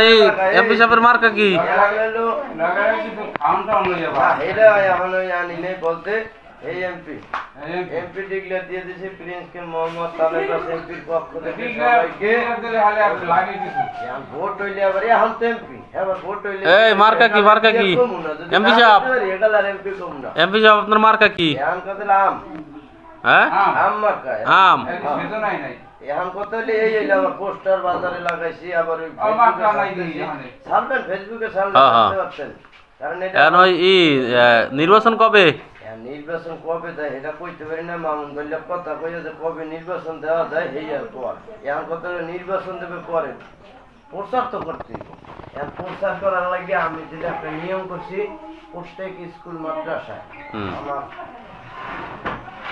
এই এমপি সাহেবের মার্কা কি? বলতে এই এমপি এমপি ডিক্লেয়ার দিয়ে দিয়েছে প্রিন্সকে মোহাম্মদ তালেব এমপির পক্ষ থেকে সবাইকে ভোট হইলে আবার এখন তো এমপি এবার ভোট হইলে এই মার্কা কি? মার্কা কি এমপি সাহেব? এমপি কম না এমপি সাহেব আপনার মার্কা কি? এখন কত আম হ্যাঁ আম মার্কা আম। এখন কত হইলে এই হইলে আবার পোস্টার বাজারে লাগাইছি আবার ছাড়বেন ফেসবুকে ছাড়বেন পারছেন কারণ এটা এখন ওই নির্বাচন কবে? নির্বাচন কবে দেয় এটা কইতে পারি না। মামুন বললে কথা কইয়া যে কবে নির্বাচন দেওয়া যায় এই আর পর এখন কত নির্বাচন দেবে পরে প্রচার তো করতে এখন প্রচার করার লাগে আমি যেটা একটা নিয়ম করছি প্রত্যেক স্কুল মাদ্রাসায় আমার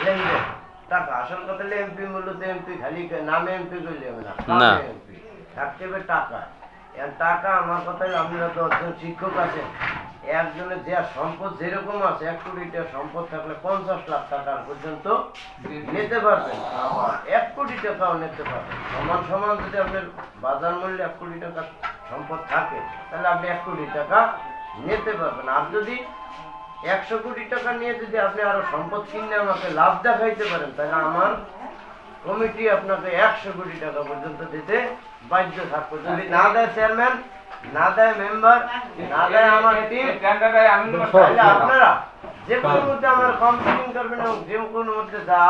লেনদেন টাকা আসল কথা হলে এমপি মূলত এমপি খালি নামে এমপি করলে হবে না এমপি থাকতে হবে টাকা এখন টাকা আমার কথা আপনারা 10 জন শিক্ষক আছেন একজনের যে সম্পদ যেরকম আছে 1 কোটি টাকা সম্পদ থাকলে 50 লাখ টাকা পর্যন্ত নিতে পারবেন। আবার 1 কোটি টাকাও নিতে পারবেন সমান সমান। যদি আপনার বাজার মূল্যে 1 কোটি টাকা সম্পদ থাকে তাহলে আপনি 1 কোটি টাকা নিতে পারবেন। আর যদি 100 কোটি টাকা নিয়ে যদি আপনি আরো সম্পদ কিনে আমাকে লাভ দেখাইতে পারেন তাহলে আমার কমিটি আপনাকে 100 কোটি টাকা পর্যন্ত দিতে বাধ্য থাকবে। যদি না দেয় চেয়ারম্যান, না দেয় মেম্বার, না দেয় আমার টিম, তাহলে আপনারা যে কোনো মধ্যে আমার কমপ্লেন করবেন এবং যে কোনো মধ্যে যা